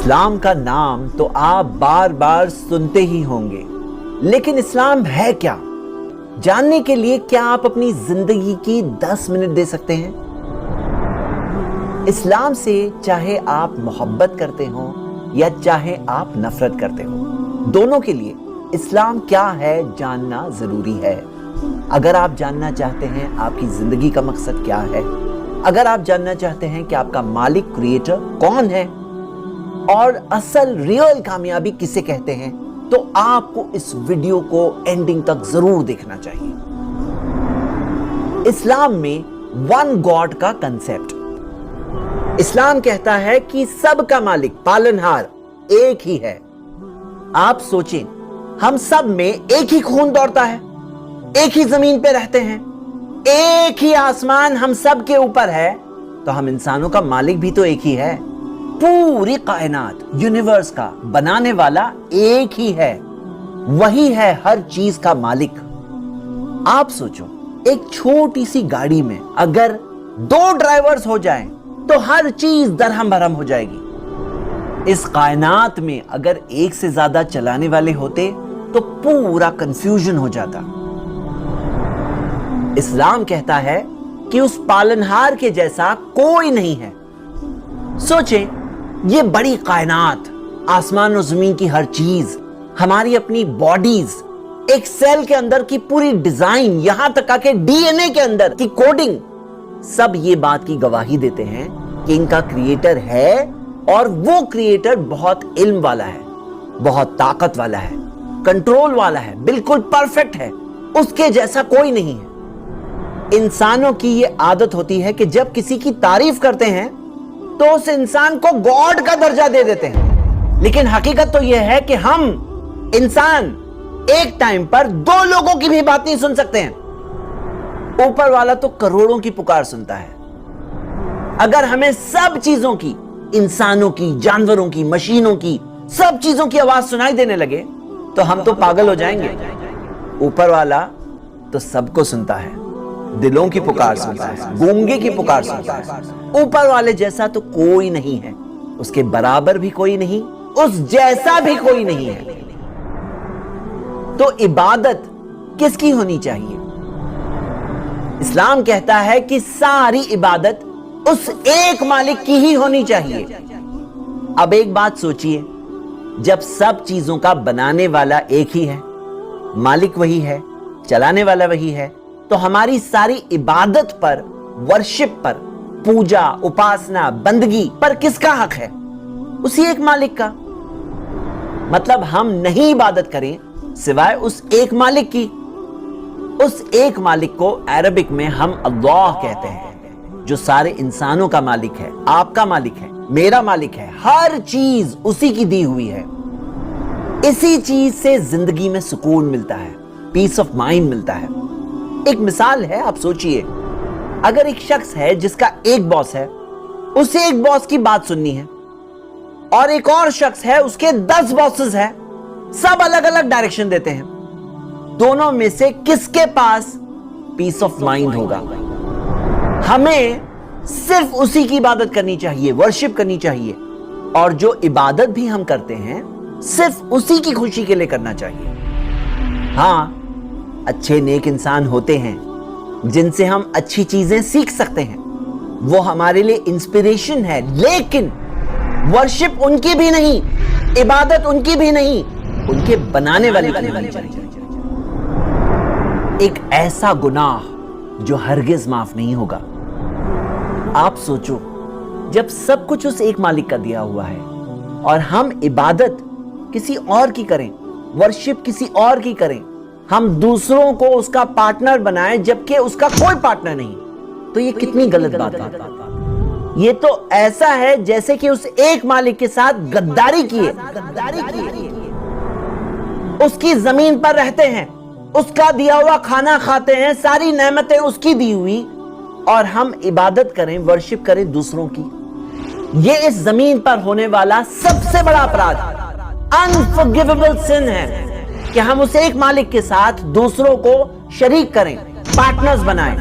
इस्लाम का नाम तो आप बार बार सुनते ही होंगे, लेकिन इस्लाम है क्या? जानने के लिए क्या आप अपनी जिंदगी की 10 मिनट दे सकते हैं? इस्लाम से चाहे आप मोहब्बत करते हो या चाहे आप नफरत करते हो, दोनों के लिए इस्लाम क्या है जानना जरूरी है। अगर आप जानना चाहते हैं आपकी जिंदगी का मकसद क्या है, अगर आप जानना चाहते हैं कि आपका मालिक क्रिएटर कौन है और असल रियल कामयाबी किसे कहते हैं, तो आपको इस वीडियो को एंडिंग तक जरूर देखना चाहिए। इस्लाम में वन गॉड का कंसेप्ट। इस्लाम कहता है कि सबका मालिक पालनहार एक ही है। आप सोचें, हम सब में एक ही खून दौड़ता है, एक ही जमीन पे रहते हैं, एक ही आसमान हम सब के ऊपर है, तो हम इंसानों का मालिक भी तो एक ही है। पूरी कायनात यूनिवर्स का बनाने वाला एक ही है, वही है हर चीज का मालिक। आप सोचो, एक छोटी सी गाड़ी में अगर 2 ड्राइवर्स हो जाएं, तो हर चीज दरहम भरम हो जाएगी। इस कायनात में अगर एक से ज्यादा चलाने वाले होते तो पूरा कंफ्यूजन हो जाता। इस्लाम कहता है कि उस पालनहार के जैसा कोई नहीं है। सोचें, ये बड़ी कायनात, आसमान और जमीन की हर चीज, हमारी अपनी बॉडीज, एक सेल के अंदर की पूरी डिजाइन, यहां तक आके डीएनए के अंदर की कोडिंग, सब ये बात की गवाही देते हैं कि इनका क्रिएटर है और वो क्रिएटर बहुत इल्म वाला है, बहुत ताकत वाला है, कंट्रोल वाला है, बिल्कुल परफेक्ट है, उसके जैसा कोई नहीं है। इंसानों की ये आदत होती है कि जब किसी की तारीफ करते हैं तो उस इंसान को गॉड का दर्जा दे देते हैं, लेकिन हकीकत तो यह है कि हम इंसान एक टाइम पर 2 लोगों की भी बात नहीं सुन सकते हैं। ऊपर वाला तो करोड़ों की पुकार सुनता है। अगर हमें सब चीजों की, इंसानों की, जानवरों की, मशीनों की, सब चीजों की आवाज सुनाई देने लगे तो हम तो पागल हो जाएंगे। ऊपर वाला तो सबको सुनता है, दिलों की पुकार सुनता है, गूंगे की पुकार सुनता है। ऊपर वाले जैसा तो कोई नहीं है, उसके बराबर भी कोई नहीं, उस जैसा भी कोई नहीं है। तो इबादत किसकी होनी चाहिए? इस्लाम कहता है कि सारी इबादत उस एक मालिक की ही होनी चाहिए। अब एक बात सोचिए, जब सब चीजों का बनाने वाला एक ही है, मालिक वही है, चलाने वाला वही है, तो हमारी सारी इबादत पर, वर्शिप पर, पूजा, उपासना, बंदगी पर किसका हक है? उसी एक मालिक का। मतलब हम नहीं इबादत करें सिवाय उस एक मालिक की। उस एक मालिक को अरबिक में हम अल्लाह कहते हैं, जो सारे इंसानों का मालिक है, आपका मालिक है, मेरा मालिक है, हर चीज उसी की दी हुई है। इसी चीज से जिंदगी में सुकून मिलता है, पीस ऑफ माइंड मिलता है। एक मिसाल है, आप सोचिए, अगर एक शख्स है जिसका एक बॉस है, उसे एक बॉस की बात सुननी है, और एक और शख्स है उसके 10 बॉसेस हैं, सब अलग अलग डायरेक्शन देते हैं, दोनों में से किसके पास पीस ऑफ माइंड होगा? हमें सिर्फ उसी की इबादत करनी चाहिए, वर्शिप करनी चाहिए, और जो इबादत भी हम करते हैं सिर्फ उसी की खुशी के लिए करना चाहिए। हां, अच्छे नेक इंसान होते हैं जिनसे हम अच्छी चीजें सीख सकते हैं, वो हमारे लिए इंस्पिरेशन है, लेकिन वर्शिप उनकी भी नहीं, इबादत उनकी भी नहीं, उनके बनाने वाले की होनी चाहिए। एक ऐसा गुनाह जो हरगिज माफ नहीं होगा। आप सोचो, जब सब कुछ उस एक मालिक का दिया हुआ है और हम इबादत किसी और की करें, वर्शिप किसी और की करें, हम दूसरों को उसका पार्टनर बनाएं जबकि उसका कोई पार्टनर नहीं, तो ये कितनी गलत बात है। ये तो ऐसा है जैसे कि उस एक मालिक के साथ गद्दारी किए। उसकी जमीन पर रहते हैं, उसका दिया हुआ खाना खाते हैं, सारी नेमतें उसकी दी हुई, और हम इबादत करें, वर्शिप करें दूसरों की। ये इस जमीन पर होने वाला सबसे बड़ा अपराध, अनफॉरगिवेबल सिन है कि हम उस एक मालिक के साथ दूसरों को शरीक करें, पार्टनर्स बनाएं।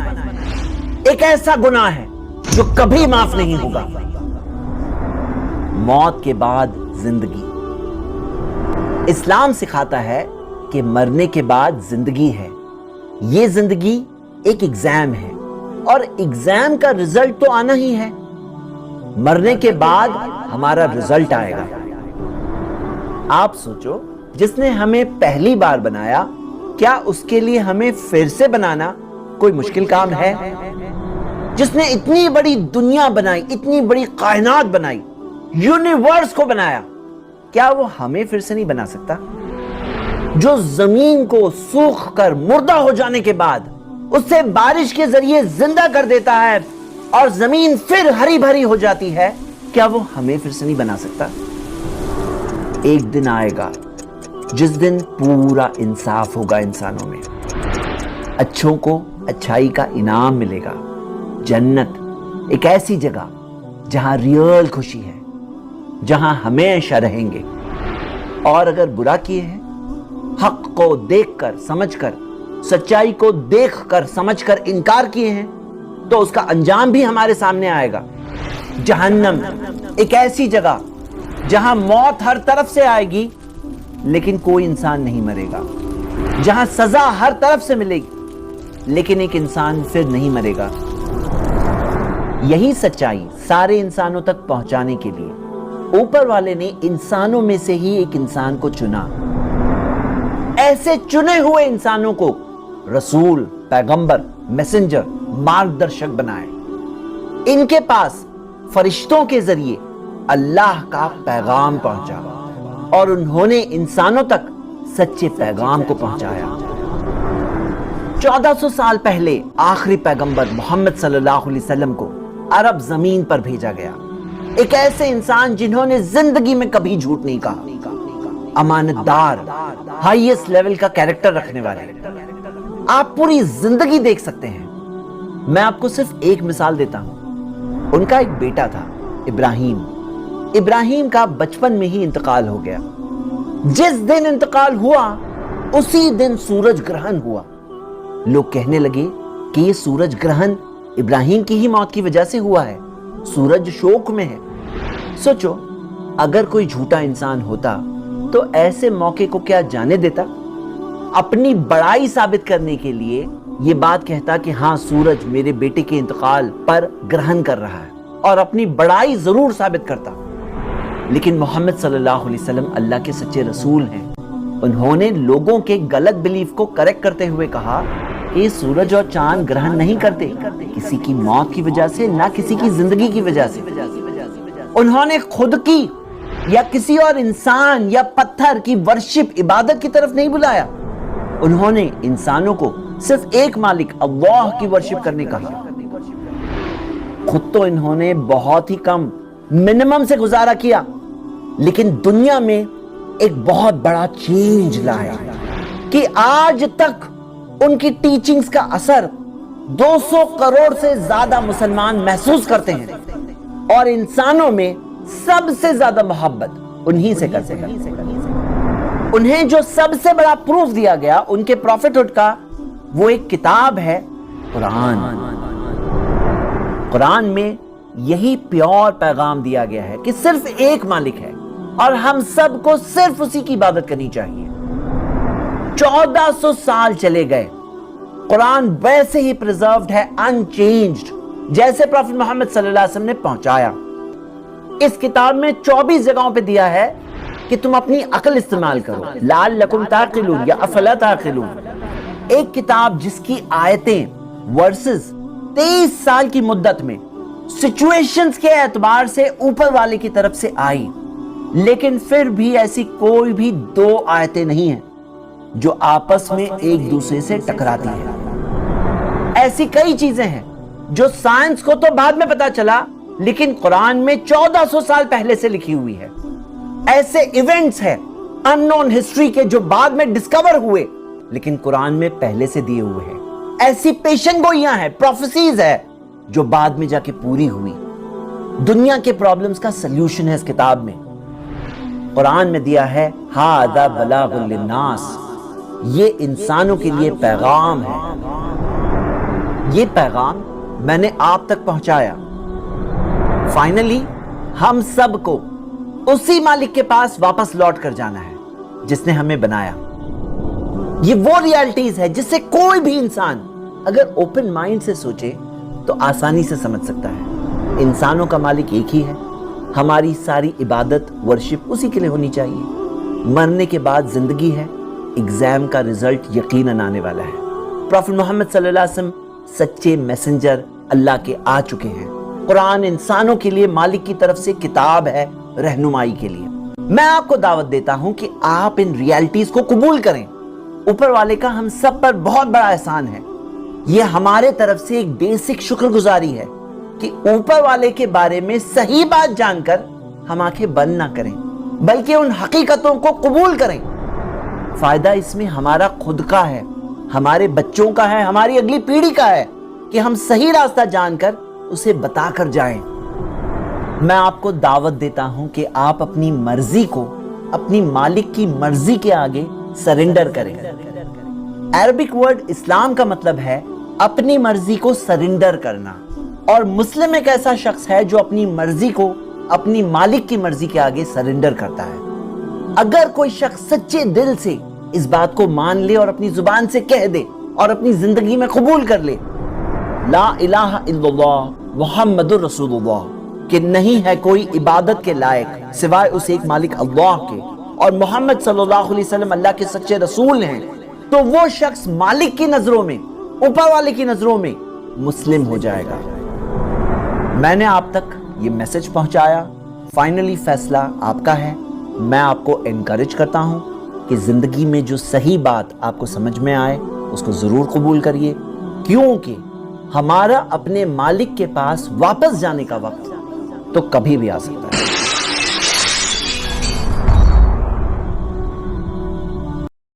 एक ऐसा गुनाह है जो कभी माफ नहीं होगा। मौत के बाद زندگی۔ اسلام سکھاتا ہے کہ مرنے کے بعد زندگی ہے۔ یہ زندگی ایک ایگزام ہے اور ایگزام کا رزلٹ تو آنا ہی ہے۔ مرنے کے بعد ہمارا رزلٹ آئے گا۔ آپ سوچو، جس نے ہمیں پہلی بار بنایا، کیا اس کے لیے ہمیں پھر سے بنانا کوئی مشکل کام ہے؟ جس نے اتنی بڑی دنیا بنائی، اتنی بڑی کائنات بنائی، یونیورس کو بنایا، کیا وہ ہمیں پھر سے نہیں بنا سکتا؟ جو زمین کو سوکھ کر مردہ ہو جانے کے بعد اسے بارش کے ذریعے زندہ کر دیتا ہے اور زمین پھر ہری بھری ہو جاتی ہے، کیا وہ ہمیں پھر سے نہیں بنا سکتا؟ ایک دن آئے گا جس دن پورا انصاف ہوگا انسانوں میں، اچھوں کو اچھائی کا انعام ملے گا۔ جنت ایک ایسی جگہ جہاں ریئل خوشی ہے، جہاں ہمیشہ رہیں گے۔ اور اگر برا کیے ہیں، حق کو دیکھ کر سمجھ کر، سچائی کو دیکھ کر سمجھ کر انکار کیے ہیں، تو اس کا انجام بھی ہمارے سامنے آئے گا۔ جہنم ایک ایسی جگہ جہاں موت ہر طرف سے آئے گی لیکن کوئی انسان نہیں مرے گا، جہاں سزا ہر طرف سے ملے گی لیکن ایک انسان پھر نہیں مرے گا۔ یہی سچائی سارے انسانوں تک پہنچانے کے لیے اوپر والے نے انسانوں میں سے ہی ایک انسان کو چنا۔ ایسے چنے ہوئے انسانوں کو رسول، پیغمبر، میسنجر، مارگدرشک بنائے۔ ان کے پاس فرشتوں کے ذریعے اللہ کا پیغام پہنچا اور انہوں نے انسانوں تک سچے پیغام کو پہنچایا۔ 1400 سال پہلے آخری پیغمبر محمد صلی اللہ علیہ وسلم کو عرب زمین پر بھیجا گیا، ایک ایسے انسان جنہوں نے زندگی میں کبھی جھوٹ نہیں کہا، امانت دار، ہائیسٹ لیول کا کیریکٹر رکھنے والے۔ آپ پوری زندگی دیکھ سکتے ہیں۔ میں آپ کو صرف ایک مثال دیتا ہوں۔ ان کا ایک بیٹا تھا، ابراہیم کا بچپن میں ہی انتقال ہو گیا۔ جس دن انتقال ہوا اسی دن سورج گرہن ہوا۔ لوگ کہنے لگے کہ یہ سورج گرہن ابراہیم کی ہی موت کی وجہ سے ہوا ہے، سورج شوق میں ہے۔ سوچو، اگر کوئی جھوٹا انسان ہوتا تو ایسے موقع کو کیا جانے دیتا؟ اپنی بڑائی ثابت کرنے کے لیے یہ بات کہتا کہ ہاں سورج میرے بیٹے کے انتقال پر گرہن کر رہا ہے، اور اپنی بڑائی ضرور ثابت کرتا۔ لیکن محمد صلی اللہ علیہ وسلم اللہ کے سچے رسول ہیں۔ انہوں نے لوگوں کے غلط بلیف کو کریکٹ کرتے ہوئے کہا کہ سورج اور چاند گرہن نہیں کرتے کسی کی موت کی وجہ سے، نہ کسی کی زندگی کی وجہ سے۔ انہوں نے خود کی یا کسی اور انسان یا پتھر کی ورشپ، عبادت کی طرف نہیں بلایا۔ انہوں نے انسانوں کو صرف ایک مالک اللہ کی ورشپ کرنے کہا۔ خود تو انہوں نے بہت ہی کم، منیمم سے گزارا کیا، لیکن دنیا میں ایک بہت بڑا چینج لایا کہ آج تک ان کی ٹیچنگز کا اثر 200 کروڑ سے زیادہ مسلمان محسوس کرتے ہیں، اور انسانوں میں سب سے زیادہ محبت انہی سے کرتے ہیں۔ انہیں جو سب سے بڑا پروف دیا گیا ان کے پروفیٹہڈ کا، وہ ایک کتاب ہے، قرآن۔ قرآن میں یہی پیور پیغام دیا گیا ہے کہ صرف ایک مالک ہے اور ہم سب کو صرف اسی کی عبادت کرنی چاہیے۔ 1400 سال چلے گئے، قرآن ویسے ہی پریزروڈ ہے، انچینجڈ، جیسے پروفیٹ محمد صلی اللہ علیہ وسلم نے پہنچایا۔ اس کتاب میں 24 جگہوں پہ دیا ہے کہ تم اپنی عقل استعمال کرو، لعلکم تعقلون یا افلا تعقلون۔ ایک کتاب جس کی آیتیں، ورسز 23 سال کی مدت میں سچویشنز کے اعتبار سے اوپر والے کی طرف سے آئی، لیکن پھر بھی ایسی کوئی بھی 2 آیتیں نہیں ہیں جو آپس میں ایک دوسرے سے ٹکراتی ہیں۔ ایسی کئی چیزیں ہیں جو سائنس کو تو بعد میں پتا چلا، لیکن قرآن میں 1400 سال پہلے سے لکھی ہوئی ہے۔ ایسے ایونٹس ہیں ان نون ہسٹری کے جو بعد میں ڈسکور ہوئے، لیکن قرآن میں پہلے سے دیے ہوئے ہیں۔ ایسی پیشن گوئیاں ہیں، پروفیسیز ہے جو بعد میں جا کے پوری ہوئی۔ دنیا کے پرابلمز کا سلیوشن ہے اس کتاب میں۔ قرآن میں دیا ہے ھذا بلاغ للناس، یہ انسانوں کے لیے پیغام ہے۔ یہ پیغام میں نے آپ تک پہنچایا۔ فائنلی ہم سب کو उसी मालिक के पास वापस लौट कर जाना है जिसने हमें बनाया। ये वो रियलिटीज है जिससे कोई भी इंसान अगर ओपन माइंड से सोचे तो आसानी से समझ सकता है। इंसानों का मालिक एक ही है, हमारी सारी इबादत वर्शिप उसी के लिए होनी चाहिए। मरने के बाद जिंदगी है, एग्जाम का रिजल्ट यकीनन आने वाला है। प्रॉफेट मोहम्मद सल्लल्लाहु अलैहि वसल्लम सच्चे मैसेंजर अल्लाह के आ चुके हैं। कुरान इंसानों के लिए मालिक की तरफ से किताब है रहनुमाई के लिए। मैं आपको दावत देता हूं कि आप इन रियलिटीज को कबूल करें। ऊपर वाले का हम सब पर बहुत बड़ा एहसान है। यह हमारे तरफ से एक बेसिक शुक्रगुजारी है कि ऊपर वाले के बारे में सही बात जानकर हम आंखें बंद ना करें, बल्कि उन हकीकतों को कबूल करें। फायदा इसमें हमारा खुद का है, हमारे बच्चों का है, हमारी अगली पीढ़ी का है कि हम सही रास्ता जानकर उसे बताकर जाएं। मैं आपको दावत देता हूं कि आप अपनी मर्जी को अपनी मालिक की मर्जी के आगे सरेंडर करें। अरबिक वर्ड इस्लाम का मतलब है अपनी मर्जी को सरेंडर करना, और मुस्लिम एक ऐसा शख्स है जो अपनी मर्जी को अपनी मालिक की मर्जी के आगे सरेंडर करता है। अगर कोई शख्स सच्चे दिल से इस बात को मान ले और अपनी जुबान से कह दे और अपनी जिंदगी में कबूल कर ले, ला इलाहा इल्लल्लाह मुहम्मदुर रसूलुल्लाह, कि नहीं है कोई इबादत के लायक सिवाय उस एक मालिक अल्लाह के, और मोहम्मद सल्लल्लाहु अलैहि वसल्लम अल्लाह के सच्चे रसूल हैं, तो वो शख्स मालिक की नजरों में, ऊपर वाले की नजरों में मुस्लिम हो जाएगा। मैंने आप तक ये मैसेज पहुंचाया, फाइनली फैसला आपका है। मैं आपको एनकरेज करता हूं कि जिंदगी में जो सही बात आपको समझ में आए उसको जरूर कबूल करिए, क्योंकि हमारा अपने मालिक के पास वापस जाने का वक्त तो कभी भी आ सकता है।